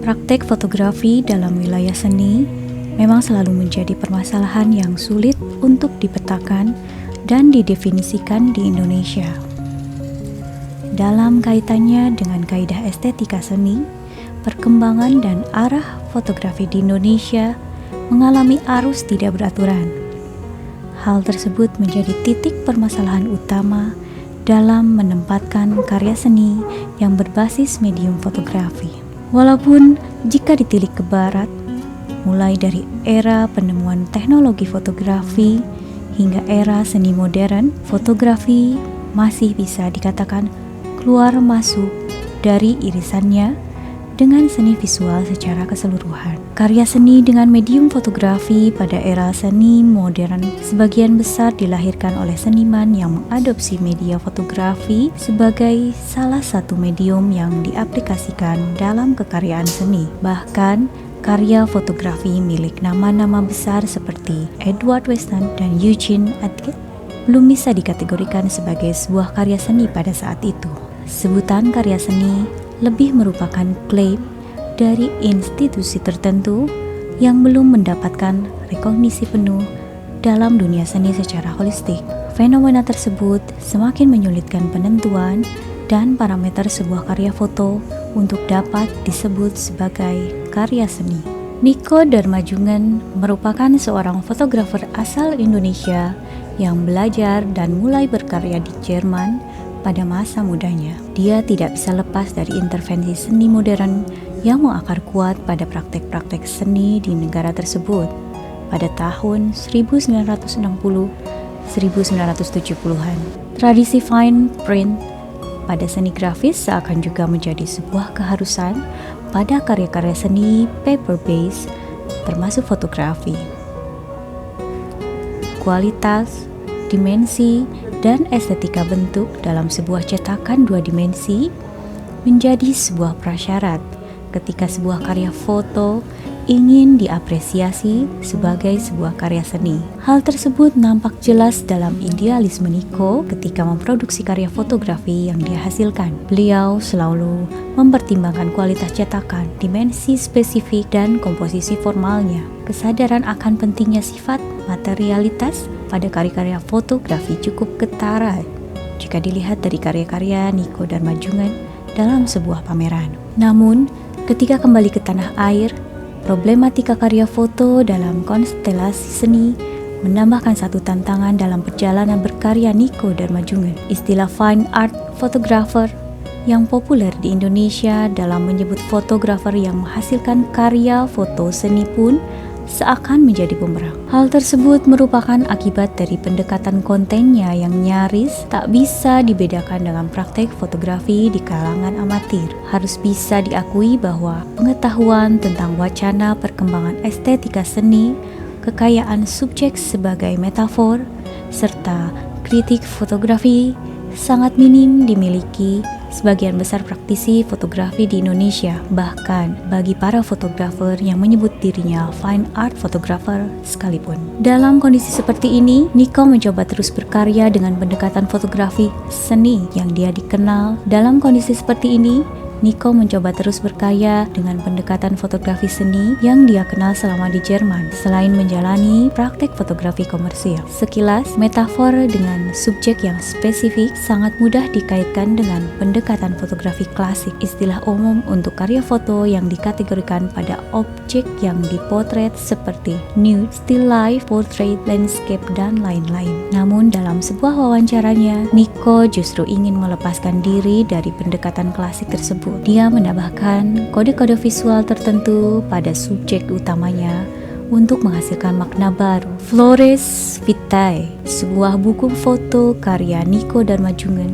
Praktek fotografi dalam wilayah seni memang selalu menjadi permasalahan yang sulit untuk dipetakan dan didefinisikan di Indonesia. Dalam kaitannya dengan kaidah estetika seni, perkembangan dan arah fotografi di Indonesia mengalami arus tidak beraturan. Hal tersebut menjadi titik permasalahan utama dalam menempatkan karya seni yang berbasis medium fotografi. Walaupun jika ditilik ke barat, mulai dari era penemuan teknologi fotografi hingga era seni modern, fotografi masih bisa dikatakan keluar masuk dari irisannya dengan seni visual secara keseluruhan. Karya seni dengan medium fotografi pada era seni modern sebagian besar dilahirkan oleh seniman yang mengadopsi media fotografi sebagai salah satu medium yang diaplikasikan dalam kekaryaan seni. Bahkan, karya fotografi milik nama-nama besar seperti Edward Weston dan Eugene Atget belum bisa dikategorikan sebagai sebuah karya seni pada saat itu. Sebutan karya seni lebih merupakan klaim dari institusi tertentu yang belum mendapatkan rekognisi penuh dalam dunia seni secara holistik. Fenomena tersebut semakin menyulitkan penentuan dan parameter sebuah karya foto untuk dapat disebut sebagai karya seni. Nico Darmajungan merupakan seorang fotografer asal Indonesia yang belajar dan mulai berkarya di Jerman pada masa mudanya. Dia tidak bisa lepas dari intervensi seni modern yang mengakar kuat pada praktek-praktek seni di negara tersebut pada tahun 1960-1970-an. Tradisi fine print pada seni grafis seakan juga menjadi sebuah keharusan pada karya-karya seni paper-based termasuk fotografi. Kualitas, dimensi, dan estetika bentuk dalam sebuah cetakan dua dimensi menjadi sebuah prasyarat ketika sebuah karya foto ingin diapresiasi sebagai sebuah karya seni. Hal tersebut nampak jelas dalam idealisme Nico ketika memproduksi karya fotografi yang dia hasilkan. Beliau selalu mempertimbangkan kualitas cetakan, dimensi spesifik, dan komposisi formalnya. Kesadaran akan pentingnya sifat materialitas pada karya-karya fotografi cukup ketara jika dilihat dari karya-karya Nico Darmajungan dalam sebuah pameran. Namun, ketika kembali ke tanah air, problematika karya foto dalam konstelasi seni menambahkan satu tantangan dalam perjalanan berkarya Nico Darmajungan. Istilah fine art photographer yang populer di Indonesia dalam menyebut fotografer yang menghasilkan karya foto seni pun seakan menjadi bumerang. Hal tersebut merupakan akibat dari pendekatan kontennya yang nyaris tak bisa dibedakan dengan praktek fotografi di kalangan amatir. Harus bisa diakui bahwa pengetahuan tentang wacana perkembangan estetika seni, kekayaan subjek sebagai metafor, serta kritik fotografi sangat minim dimiliki sebagian besar praktisi fotografi di Indonesia, bahkan bagi para fotografer yang menyebut dirinya fine art photographer sekalipun. Dalam kondisi seperti ini, Nico mencoba terus berkarya dengan pendekatan fotografi seni yang dia dikenal. Dalam kondisi seperti ini, Nico mencoba terus berkarya dengan pendekatan fotografi seni yang dia kenal selama di Jerman, selain menjalani praktek fotografi komersil. Sekilas, metafor dengan subjek yang spesifik sangat mudah dikaitkan dengan pendekatan fotografi klasik, istilah umum untuk karya foto yang dikategorikan pada objek yang dipotret seperti nude, still life, portrait, landscape, dan lain-lain. Namun dalam sebuah wawancaranya, Nico justru ingin melepaskan diri dari pendekatan klasik tersebut. Dia menambahkan kode-kode visual tertentu pada subjek utamanya untuk menghasilkan makna baru. Flores Vitae, sebuah buku foto karya Nico Darmajungan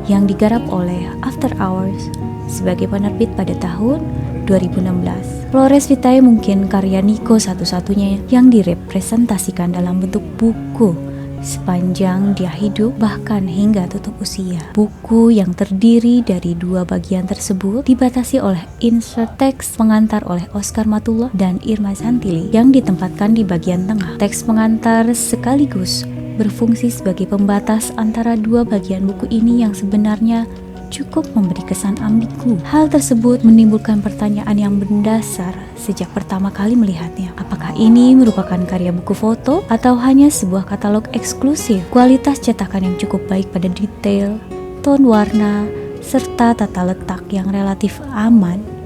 yang digarap oleh After Hours sebagai penerbit pada tahun 2016. Flores Vitae mungkin karya Nico satu-satunya yang direpresentasikan dalam bentuk buku sepanjang dia hidup, bahkan hingga tutup usia. Buku yang terdiri dari dua bagian tersebut dibatasi oleh insert teks pengantar oleh Oscar Matullah dan Irma Santili yang ditempatkan di bagian tengah. Teks pengantar sekaligus berfungsi sebagai pembatas antara dua bagian buku ini yang sebenarnya cukup memberi kesan ambigu. Hal tersebut menimbulkan pertanyaan yang mendasar sejak pertama kali melihatnya. Apakah ini merupakan karya buku foto atau hanya sebuah katalog eksklusif? Kualitas cetakan yang cukup baik pada detail, ton warna, serta tata letak yang relatif aman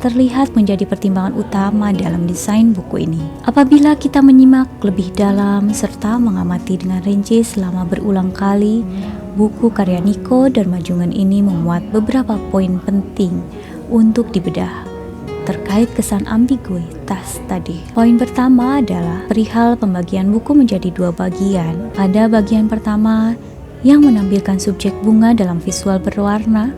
terlihat menjadi pertimbangan utama dalam desain buku ini. Apabila kita menyimak lebih dalam serta mengamati dengan rinci selama berulang kali, buku karya Nico Darmajungan ini memuat beberapa poin penting untuk dibedah terkait kesan ambiguitas tadi. Poin pertama adalah perihal pembagian buku menjadi dua bagian. Pada bagian pertama yang menampilkan subjek bunga dalam visual berwarna,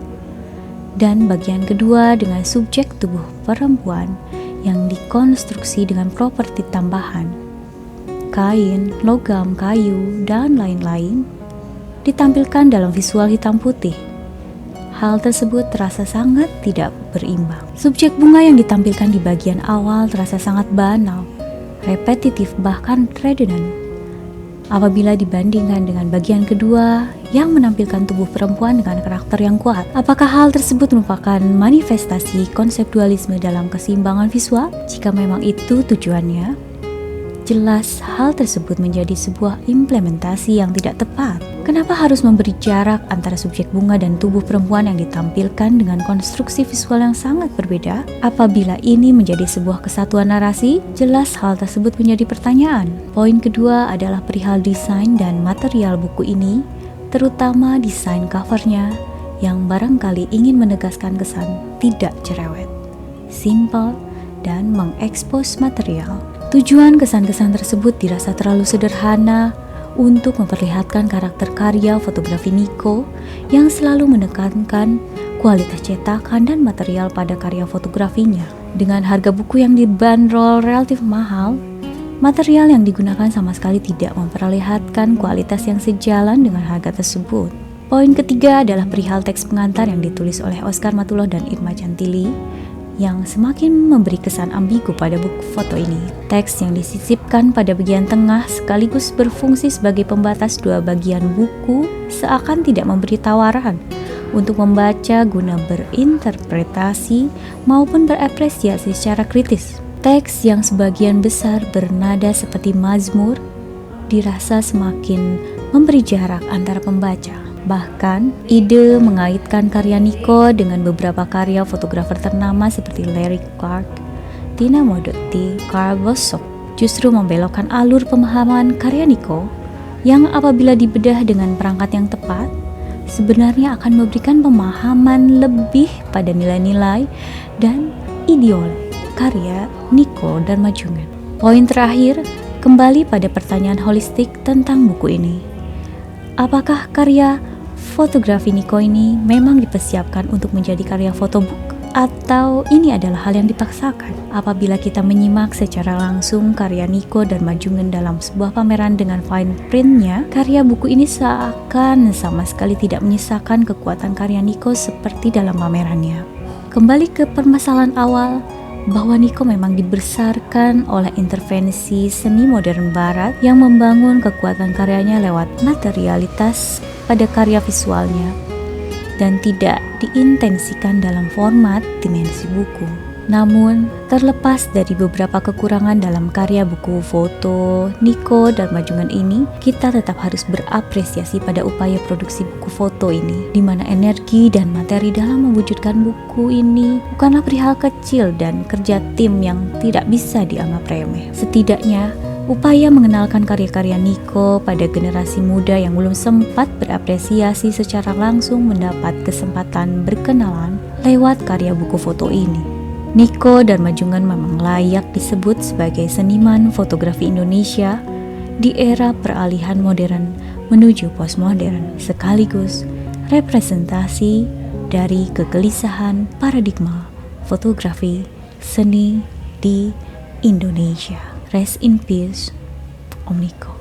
dan bagian kedua dengan subjek tubuh perempuan yang dikonstruksi dengan properti tambahan, kain, logam, kayu, dan lain-lain, ditampilkan dalam visual hitam putih. Hal tersebut terasa sangat tidak berimbang. Subjek bunga yang ditampilkan di bagian awal terasa sangat banal, repetitif, bahkan redundant apabila dibandingkan dengan bagian kedua yang menampilkan tubuh perempuan dengan karakter yang kuat. Apakah hal tersebut merupakan manifestasi konseptualisme dalam keseimbangan visual? Jika memang itu tujuannya, jelas hal tersebut menjadi sebuah implementasi yang tidak tepat. Kenapa harus memberi jarak antara subjek bunga dan tubuh perempuan yang ditampilkan dengan konstruksi visual yang sangat berbeda? Apabila ini menjadi sebuah kesatuan narasi, jelas hal tersebut menjadi pertanyaan. Poin kedua adalah perihal desain dan material buku ini, terutama desain covernya yang barangkali ingin menegaskan kesan tidak cerewet, simpel, dan mengekspos material. Tujuan kesan-kesan tersebut dirasa terlalu sederhana untuk memperlihatkan karakter karya fotografi Nico yang selalu menekankan kualitas cetakan dan material pada karya fotografinya. Dengan harga buku yang dibanderol relatif mahal, material yang digunakan sama sekali tidak memperlihatkan kualitas yang sejalan dengan harga tersebut. Poin ketiga adalah perihal teks pengantar yang ditulis oleh Oscar Matuloh dan Irma Chantili yang semakin memberi kesan ambigu pada buku foto ini. Teks yang disisipkan pada bagian tengah sekaligus berfungsi sebagai pembatas dua bagian buku seakan tidak memberi tawaran untuk membaca guna berinterpretasi maupun berapresiasi secara kritis. Teks yang sebagian besar bernada seperti mazmur dirasa semakin memberi jarak antara pembaca. Bahkan, ide mengaitkan karya Nico dengan beberapa karya fotografer ternama seperti Larry Clark, Tina Modotti, Carl Bosok justru membelokkan alur pemahaman karya Nico yang apabila dibedah dengan perangkat yang tepat, sebenarnya akan memberikan pemahaman lebih pada nilai-nilai dan ideal karya Nico Darmajungan. Poin terakhir, kembali pada pertanyaan holistik tentang buku ini. Apakah karya fotografi Nico ini memang dipersiapkan untuk menjadi karya fotobook? Atau ini adalah hal yang dipaksakan? Apabila kita menyimak secara langsung karya Nico Darmajungan dalam sebuah pameran dengan fine printnya, karya buku ini seakan sama sekali tidak menyisakan kekuatan karya Nico seperti dalam pamerannya. Kembali ke permasalahan awal, bahwa Nico memang dibesarkan oleh intervensi seni modern barat yang membangun kekuatan karyanya lewat materialitas pada karya visualnya dan tidak diintensikan dalam format dimensi buku. Namun, terlepas dari beberapa kekurangan dalam karya buku foto Nico Darmajungan ini, kita tetap harus berapresiasi pada upaya produksi buku foto ini, di mana energi dan materi dalam mewujudkan buku ini bukanlah perihal kecil dan kerja tim yang tidak bisa dianggap remeh. Setidaknya, upaya mengenalkan karya-karya Nico pada generasi muda yang belum sempat berapresiasi secara langsung mendapat kesempatan berkenalan lewat karya buku foto ini. Nico Darmajungan memang layak disebut sebagai seniman fotografi Indonesia di era peralihan modern menuju postmodern, sekaligus representasi dari kegelisahan paradigma fotografi seni di Indonesia. Rest in peace, Om Nico.